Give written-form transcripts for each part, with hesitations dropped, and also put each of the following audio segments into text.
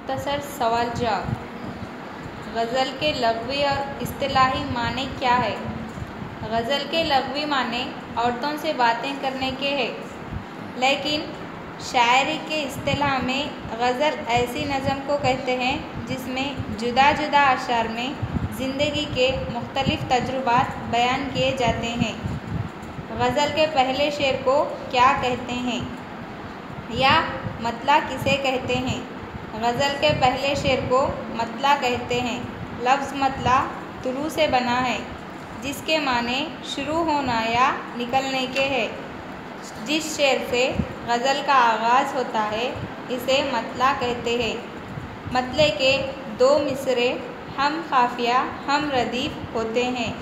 مختصر سوال جواب۔ غزل کے لغوی اور اصطلاحی معنی کیا ہے؟ غزل کے لغوی معنی عورتوں سے باتیں کرنے کے ہیں، لیکن شاعری کے اصطلاح میں غزل ایسی نظم کو کہتے ہیں جس میں جدا جدا اشعار میں زندگی کے مختلف تجربات بیان کیے جاتے ہیں۔ غزل کے پہلے شعر کو کیا کہتے ہیں یا مطلع کسے کہتے ہیں؟ غزل کے پہلے شعر کو مطلع کہتے ہیں۔ لفظ مطلع طلوع سے بنا ہے، جس کے معنی شروع ہونا یا نکلنے کے ہیں۔ جس شعر سے غزل کا آغاز ہوتا ہے اسے مطلع کہتے ہیں۔ مطلع کے دو مصرعے ہم قافیہ ہم ردیف ہوتے ہیں۔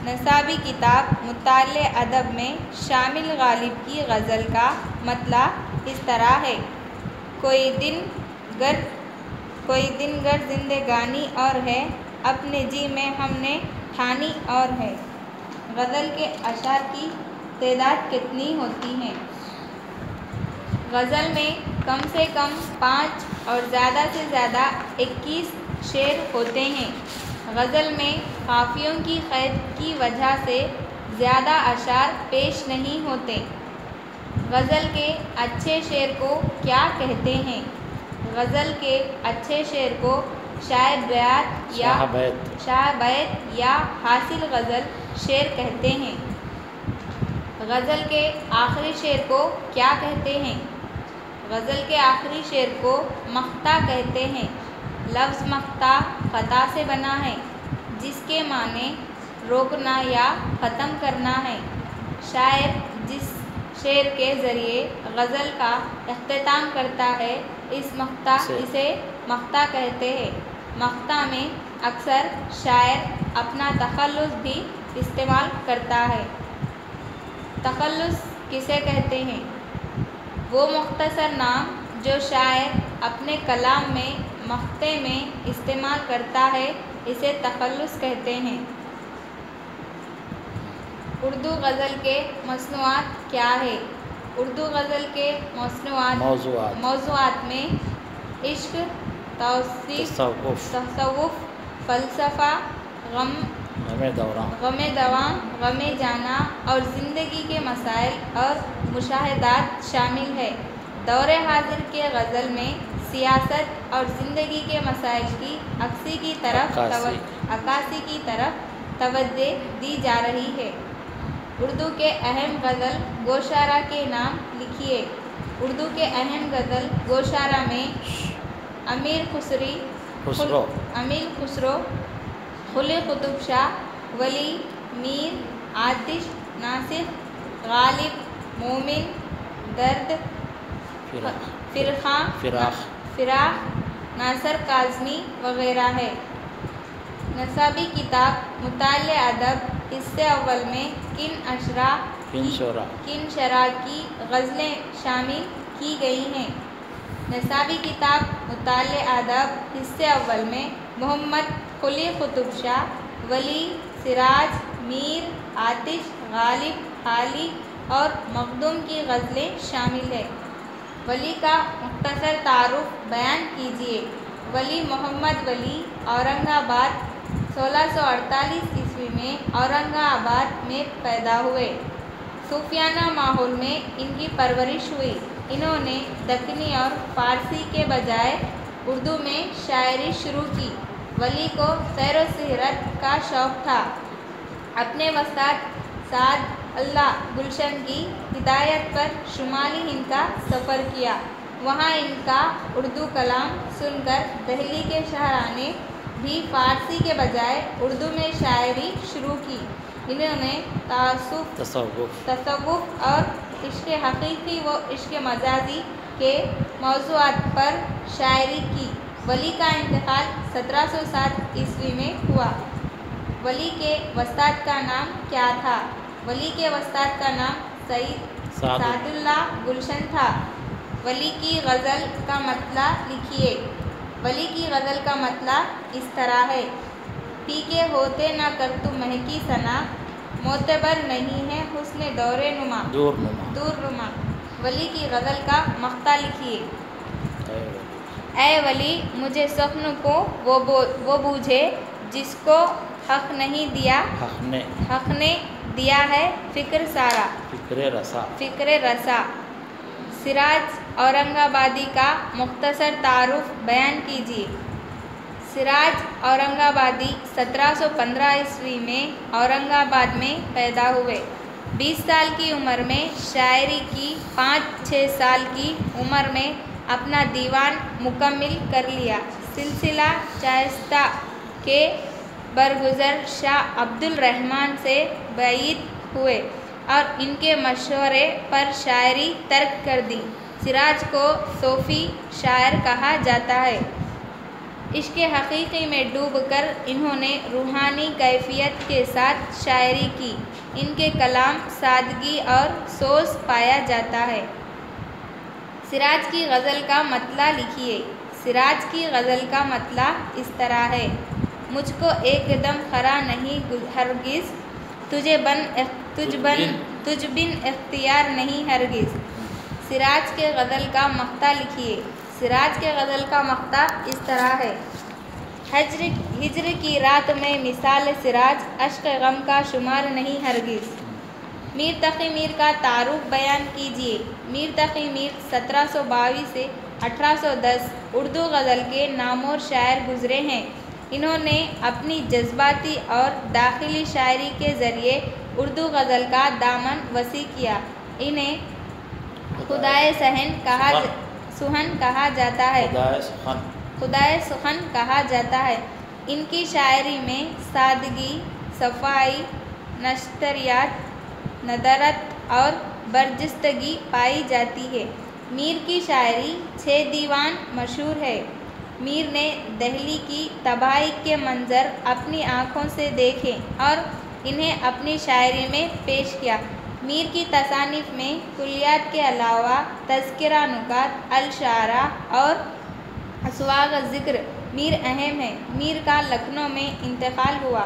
نصابی کتاب مطالعہ ادب میں شامل غالب کی غزل کا مطلع اس طرح ہے: کوئی دن گر زندگانی اور ہے، اپنے جی میں ہم نے ٹھانی اور ہے۔ غزل کے اشعار کی تعداد کتنی ہوتی ہے؟ غزل میں کم سے کم 5 اور زیادہ سے زیادہ 21 شعر ہوتے ہیں۔ غزل میں قافیوں کی قید کی وجہ سے زیادہ اشعار پیش نہیں ہوتے۔ غزل کے اچھے شعر کو کیا کہتے ہیں؟ غزل کے اچھے شعر کو شاہ بیت یا حاصل غزل شعر کہتے ہیں۔ غزل کے آخری شعر کو کیا کہتے ہیں؟ غزل کے آخری شعر کو مقطع کہتے ہیں۔ لفظ مقطع قطع سے بنا ہے، جس کے معنی روکنا یا ختم کرنا ہے۔ شاعر جس شعر کے ذریعے غزل کا اختتام کرتا ہے اسے مقطع کہتے ہیں۔ مقطع میں اکثر شاعر اپنا تخلص بھی استعمال کرتا ہے۔ تخلص کسے کہتے ہیں؟ وہ مختصر نام جو شاعر اپنے کلام میں مقطع میں استعمال کرتا ہے اسے تخلص کہتے ہیں۔ اردو غزل کے مصنوعات کیا ہیں؟ اردو غزل کے موضوعات میں عشق، تصوف، فلسفہ، غم دواں، غم جانا اور زندگی کے مسائل اور مشاہدات شامل ہیں۔ دور حاضر کے غزل میں سیاست اور زندگی کے مسائل کی عکاسی کی طرف توجہ دی جا رہی ہے۔ اردو کے اہم غزل گوشارا کے نام لکھیے۔ اردو کے اہم غزل گوشارا میں امیر خسرو، قلی قطب شاہ، ولی، میر، آتش، ناسخ، غالب، مومن، درد، فراق، ناصر کاظمی وغیرہ ہے۔ نصابی کتاب مطالعہ ادب حصے اول میں کن شعراء کی غزلیں شامل کی گئی ہیں؟ نصابی کتاب مطالعہ ادب حصے اول میں محمد قلی قطب شاہ، ولی، سراج، میر، آتش، غالب، خالق اور مخدوم کی غزلیں شامل ہیں۔ ولی کا مختصر تعارف بیان کیجیے۔ ولی محمد ولی اورنگ آباد 1648 عیسوی میں اورنگ آباد میں پیدا ہوئے۔ صوفیانہ ماحول میں ان کی پرورش ہوئی۔ انہوں نے دکنی اور فارسی کے بجائے اردو میں شاعری شروع کی۔ ولی کو سیر و سیاحت کا شوق تھا۔ اپنے استاد سعد اللہ گلشن کی ہدایت پر شمالی ہند کا سفر کیا۔ وہاں ان کا اردو کلام سن کر دہلی کے شاعروں نے بھی فارسی کے بجائے اردو میں شاعری شروع کی۔ انہوں نے تصوف اور عشق حقیقی و عشق مجازی کے موضوعات پر شاعری کی۔ ولی کا انتقال 1707 عیسوی میں ہوا۔ ولی کے استاد کا نام کیا تھا؟ ولی کے استاد کا نام سعد اللہ گلشن تھا۔ ولی کی غزل کا مطلع لکھیے۔ ولی کی غزل کا مطلع اس طرح ہے: پی کے ہوتے نہ کر تو مہکی ثنا، معتبر نہیں ہے حسن دور نما۔ ولی کی غزل کا مقطع لکھیے۔ اے ولی مجھے سخن کو وہ بوجھے جس کو حق نے دیا ہے فکر سارا فکر رسا۔ سراج اورنگ آبادی کا مختصر تعارف بیان کیجیے۔ سراج اورنگ آبادی 1715 عیسوی میں اورنگ آباد میں پیدا ہوئے۔ 20 سال کی عمر میں شاعری کی، 5-6 سال کی عمر میں اپنا دیوان مکمل کر لیا۔ سلسلہ شائستہ کے برگزر شاہ عبد الرحمن سے بعید ہوئے اور ان کے مشورے پر شاعری ترک کر دی۔ سراج کو صوفی شاعر کہا جاتا ہے۔ عشق حقیقی میں ڈوب کر انہوں نے روحانی کیفیت کے ساتھ شاعری کی۔ ان کے کلام سادگی اور سوز پایا جاتا ہے۔ سراج کی غزل کا مطلع لکھیے۔ سراج کی غزل کا مطلع اس طرح ہے: مجھ کو ایک دم خرا نہیں ہرگز، تجھ بن اختیار نہیں ہرگز۔ سراج کے غزل کا مقطع لکھیے۔ سراج کے غزل کا مقطع اس طرح ہے: ہجر کی رات میں مثال سراج، اشک غم کا شمار نہیں ہرگز۔ میر تقی میر کا تعارف بیان کیجیے۔ میر تقی میر 1722 سے 1810 اردو غزل کے نامور شاعر گزرے ہیں۔ انہوں نے اپنی جذباتی اور داخلی شاعری کے ذریعے اردو غزل کا دامن وسیع کیا۔ انہیں خدائے سخن کہا جاتا ہے۔ خدائے سخن کہا جاتا ہے۔ ان کی شاعری میں سادگی، صفائی، نشتریات، ندرت اور برجستگی پائی جاتی ہے۔ میر کی شاعری 6 دیوان مشہور ہے۔ میر نے دہلی کی تباہی کے منظر اپنی آنکھوں سے دیکھے اور انہیں اپنی شاعری میں پیش کیا۔ میر کی تصانیف میں کلیات کے علاوہ تذکرہ، نکات، الشعراء اور اسواغ ذکر میر اہم ہیں۔ میر کا لکھنؤ میں انتقال ہوا۔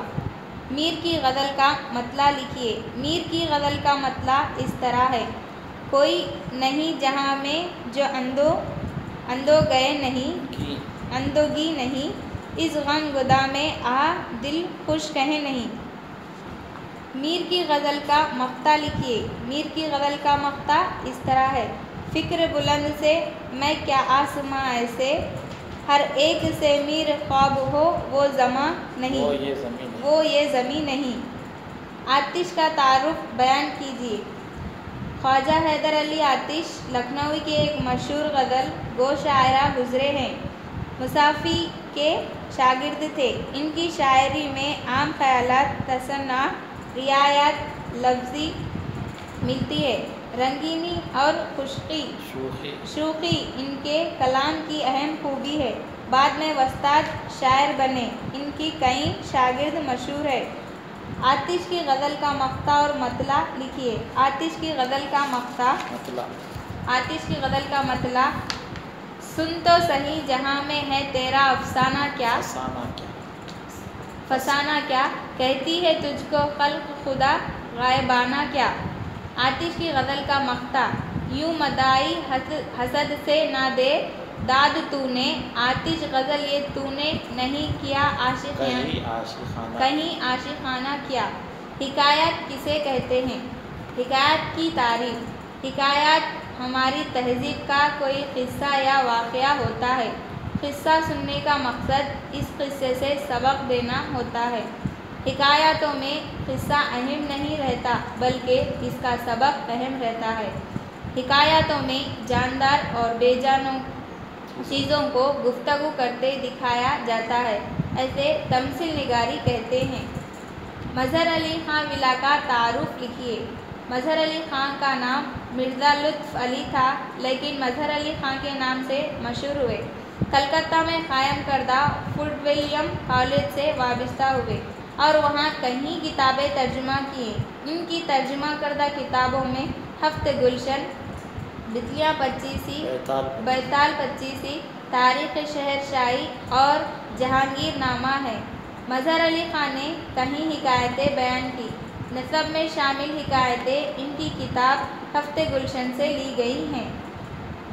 میر کی غزل کا مطلع لکھیے۔ میر کی غزل کا مطلع اس طرح ہے: کوئی نہیں جہاں میں جو اندوگی نہیں، اس غم گدا میں دل خوش کہیں نہیں۔ میر کی غزل کا مقطع لکھیے۔ میر کی غزل کا مقطع اس طرح ہے: فکر بلند سے میں کیا آسماں ایسے، ہر ایک سے میر خواب ہو وہ زماں نہیں، وہ یہ زمیں نہیں۔ آتش کا تعارف بیان کیجیے۔ خواجہ حیدر علی آتش لکھنوی کے ایک مشہور غزل گو شاعر گزرے ہیں۔ مصافی کے شاگرد تھے۔ ان کی شاعری میں عام خیالات، تصنع، رعایت لفظی ملتی ہے۔ رنگینی اور شوخی ان کے کلام کی اہم خوبی ہے۔ بعد میں وستاد شاعر بنے۔ ان کی کئی شاگرد مشہور ہیں۔ آتش کی غزل کا مقطع اور مطلع لکھیے۔ آتش کی غزل کا مقطع آتش کی غزل کا مطلع: سن تو سہی جہاں میں ہے تیرا افسانہ کیا، فسانہ کیا، کہتی ہے تجھ کو خلق خدا غائبانہ کیا۔ آتش کی غزل کا مقطع: یوں مداحِ حسد سے نہ دے داد تو نے، آتش غزل یہ تو نے نہیں کیا کہیں عاشقانہ کیا۔ حکایات کسے کہتے ہیں؟ حکایات کی تعریف: حکایات ہماری تہذیب کا کوئی قصہ یا واقعہ ہوتا ہے۔ قصہ سننے کا مقصد اس قصے سے سبق دینا ہوتا ہے۔ حکایاتوں میں قصہ اہم نہیں رہتا بلکہ اس کا سبق اہم رہتا ہے۔ حکایاتوں میں جاندار اور بے جان چیزوں کو گفتگو کرتے دکھایا جاتا ہے۔ اسے تمثیل نگاری کہتے ہیں۔ مظہر علی خاں ولا کا تعارف لکھیے۔ مظہر علی خاں کا نام مرزا لطف علی تھا لیکن مظہر علی خاں کے نام سے مشہور ہوئے۔ کلکتہ میں قائم کردہ فورٹ ولیم کالج سے وابستہ ہوئے اور وہاں کئی کتابیں ترجمہ کیں۔ ان کی ترجمہ کردہ کتابوں میں ہفت گلشن، بتیاں پچیسی، بیتال پچیسی، تاریخ شہر شاہی اور جہانگیر نامہ ہے۔ مظہر علی خاں نے کئی حکایتیں بیان کی۔ نسب میں شامل حکایتیں ان کی کتاب ہفت گلشن سے لی گئی ہیں۔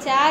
4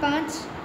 5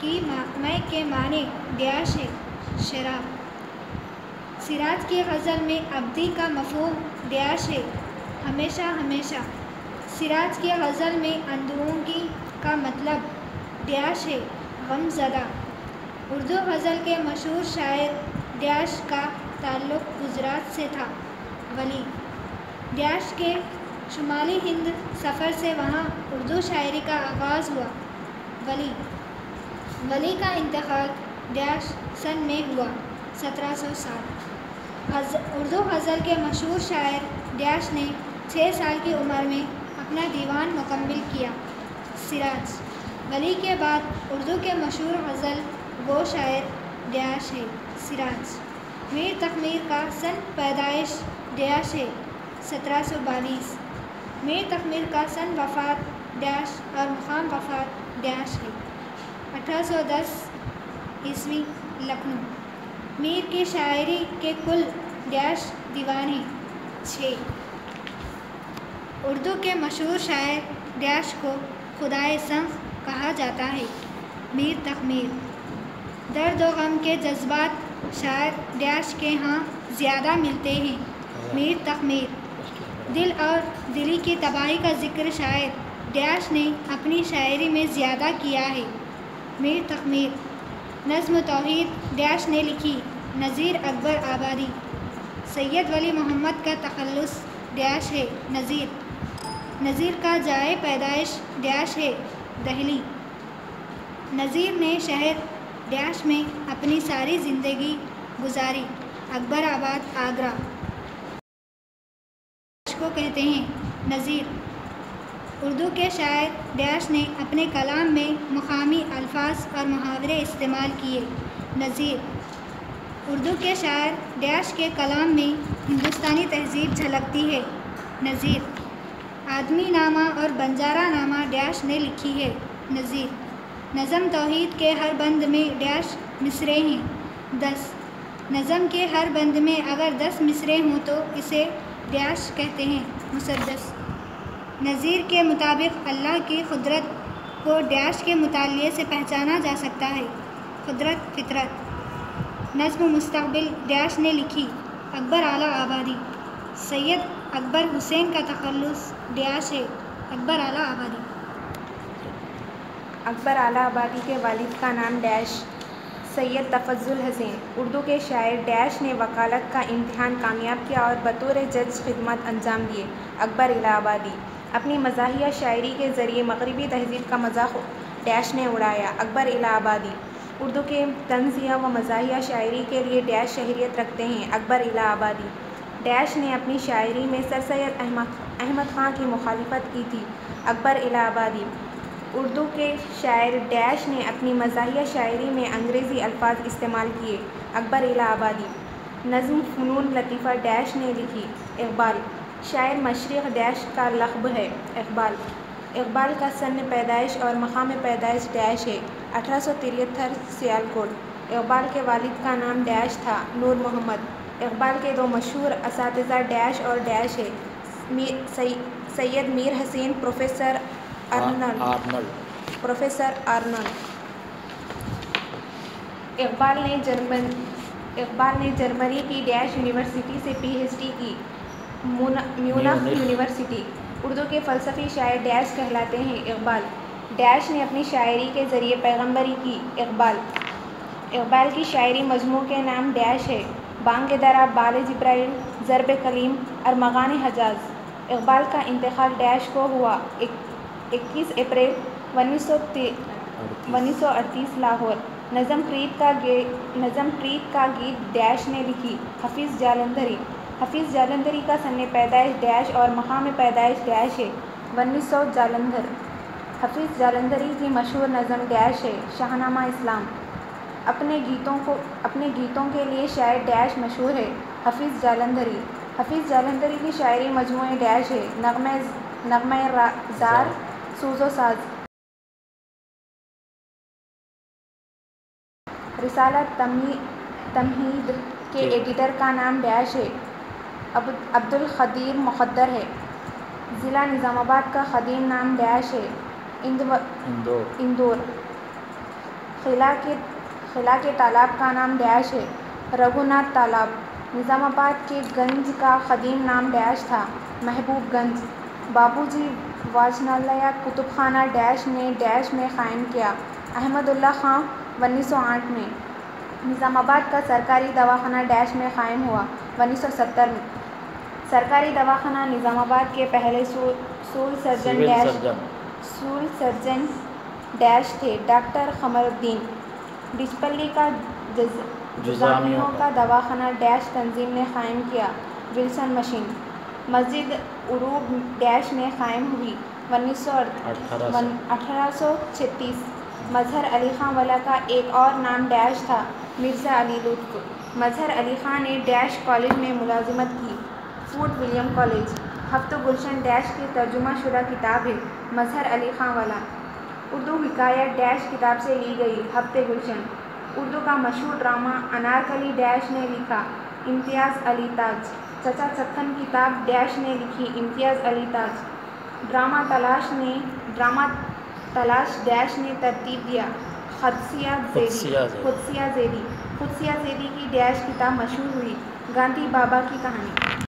کی میں کے معنی ڈیش ہے شراب۔ سراج کی غزل میں ابدی کا مفہوم ڈیش ہے ہمیشہ ہمیشہ۔ سراج کی غزل میں اندرونگی کا مطلب ڈیش ہے غم زدہ۔ اردو غزل کے مشہور شاعر ڈیش کا تعلق گجرات سے تھا۔ ولی ڈیش کے شمالی ہند سفر سے وہاں اردو شاعری کا آغاز ہوا۔ ولی کا انتقال ڈیش سن میں ہوا 1760۔ اردو غزل کے مشہور شاعر ڈیش نے 6 سال کی عمر میں اپنا دیوان مکمل کیا۔ سراج۔ ولی کے بعد اردو کے مشہور غزل گو شاعر ڈیش ہے سراج۔ میر تقی کا سن پیدائش ڈیش ہے 1742۔ میر تقی کا سن وفات ڈیش اور مقام وفات ڈیش ہے 1810 عیسوی لکھنؤ۔ میر کی شاعری کے کل ڈیش دیوان ہیں 6۔ اردو کے مشہور شاعر ڈیش کو خدائے سنگ کہا جاتا ہے میر تقی۔ درد و غم کے جذبات شاعر ڈیش کے ہاں زیادہ ملتے ہیں میر تقی۔ دل اور دلی کی تباہی کا ذکر شاعر ڈیش نے اپنی شاعری میں زیادہ کیا ہے میر تقی۔ نظم توحید ڈیش نے لکھی نذیر اکبر آبادی۔ سید ولی محمد کا تخلص ڈیش ہے نذیر۔ نذیر کا جائے پیدائش ڈیش ہے دہلی۔ نذیر نے شہر ڈیش میں اپنی ساری زندگی گزاری اکبر آباد آگرہ۔ ڈیش کو کہتے ہیں نذیر۔ اردو کے شاعر ڈیش نے اپنے کلام میں مقامی الفاظ اور محاورے استعمال کیے نذیر۔ اردو کے شاعر ڈیش کے کلام میں ہندوستانی تہذیب جھلکتی ہے نذیر۔ آدمی نامہ اور بنجارہ نامہ ڈیش نے لکھی ہے نذیر۔ نظم توحید کے ہر بند میں ڈیش مصرعے ہیں 10۔ نظم کے ہر بند میں اگر 10 مصرعے ہوں تو اسے ڈیش کہتے ہیں مسدس۔ نذیر کے مطابق اللہ کی قدرت کو ڈیش کے مطالعے سے پہچانا جا سکتا ہے قدرت فطرت۔ نظم مستقبل ڈیش نے لکھی اکبر اعلیٰ آبادی۔ سید اکبر حسین کا تخلص ڈیش ہے اکبر اعلیٰ آبادی۔ اکبر اعلیٰ آبادی کے والد کا نام ڈیش سید تفضل حسین۔ اردو کے شاعر ڈیش نے وکالت کا امتحان کامیاب کیا اور بطور جج خدمات انجام دیے اکبر الہ آبادی۔ اپنی مزاحیہ شاعری کے ذریعے مغربی تہذیب کا مذاق ڈیش نے اڑایا اکبر الہ آبادی۔ اردو کے طنزیہ و مزاحیہ شاعری کے لیے ڈیش شہریت رکھتے ہیں اکبر الہ آبادی۔ ڈیش نے اپنی شاعری میں سر سید احمد خان کی مخالفت کی تھی اکبر الہ آبادی۔ اردو کے شاعر ڈیش نے اپنی مزاحیہ شاعری میں انگریزی الفاظ استعمال کیے اکبر الہ آبادی۔ نظم فنون لطیفہ ڈیش نے لکھی اقبال۔ شاعر مشرق ڈیش کا لقب ہے اقبال۔ اقبال کا سن پیدائش اور مقام پیدائش ڈیش ہے 1873 سیالکوٹ۔ اقبال کے والد کا نام ڈیش تھا نور محمد۔ اقبال کے 2 مشہور اساتذہ ڈیش اور ڈیش ہے سید میر حسین پروفیسر آرنلڈ۔ اقبال نے جرمنی کی ڈیش یونیورسٹی سے PhD کی میونخ یونیورسٹی۔ اردو کے فلسفی شاعر ڈیش کہلاتے ہیں اقبال۔ ڈیش نے اپنی شاعری کے ذریعے پیغمبری کی اقبال۔ اقبال کی شاعری مجموع کے نام ڈیش ہے بانگ درا بال جبرائیل ضرب کلیم ارمغان حجاز۔ اقبال کا انتقال ڈیش کو ہوا 21 اپریل 1938 لاہور۔ نظم پریت کا گیت ڈیش نے لکھی حفیظ جالندھری۔ حفیظ جالندھری کا سن پیدائش ڈیش اور مقام پیدائش ڈیش ہے 1900 جالندھر۔ حفیظ جالندھری کی مشہور نظم ڈیش ہے شاہنامہ اسلام۔ اپنے گیتوں کے لیے شاعر ڈیش مشہور ہے حفیظ جالندھری۔ حفیظ جالندھری کی شاعری مجموعے ڈیش ہے نغمہ زار سوز و ساز۔ رسالہ تمہید کے ایڈیٹر کا نام ڈیش ہے عبدالقدیر مقدر ہے۔ ضلع نظام آباد کا قدیم نام ڈیش ہے اندور۔ خلا کے تالاب کا نام ڈیش ہے، رگھوناتھ تالاب۔ نظام آباد کے گنج کا قدیم نام ڈیش تھا، محبوب گنج۔ بابو جی واچنالیہ کتب خانہ ڈیش نے ڈیش میں قائم کیا، احمد اللہ خان 1908 میں۔ نظام آباد کا سرکاری دواخانہ ڈیش میں قائم ہوا، 1970 میں۔ سرکاری دواخانہ نظام آباد کے پہلے سول سرجن ڈیش تھے، ڈاکٹر قمر الدین۔ ڈچپلی کا جزامیوں کا دواخانہ ڈیش تنظیم نے قائم کیا، ولسن مشین۔ مسجد عروب ڈیش میں قائم ہوئی، 1836۔ مظہر علی خان والا کا ایک اور نام ڈیش تھا، مرزا علی لطف۔ مظہر علی خان نے ڈیش کالج میں ملازمت کی، فورٹ ولیم کالج۔ ہفت گلشن ڈیش کی ترجمہ شدہ کتاب ہے، مظہر علی خان والا۔ اردو حکایت ڈیش کتاب سے لی گئی، ہفت گلشن۔ اردو کا مشہور ڈرامہ انارکلی ڈیش نے لکھا، امتیاز علی تاج۔ چچا چکن کتاب ڈیش نے لکھی، امتیاز علی تاج۔ ڈرامہ تلاش ڈیش نے ترتیب دیا، قدسیہ زیدی۔ قدسیہ زیدی کی ڈیش کتاب مشہور ہوئی، گاندھی بابا کی کہانی۔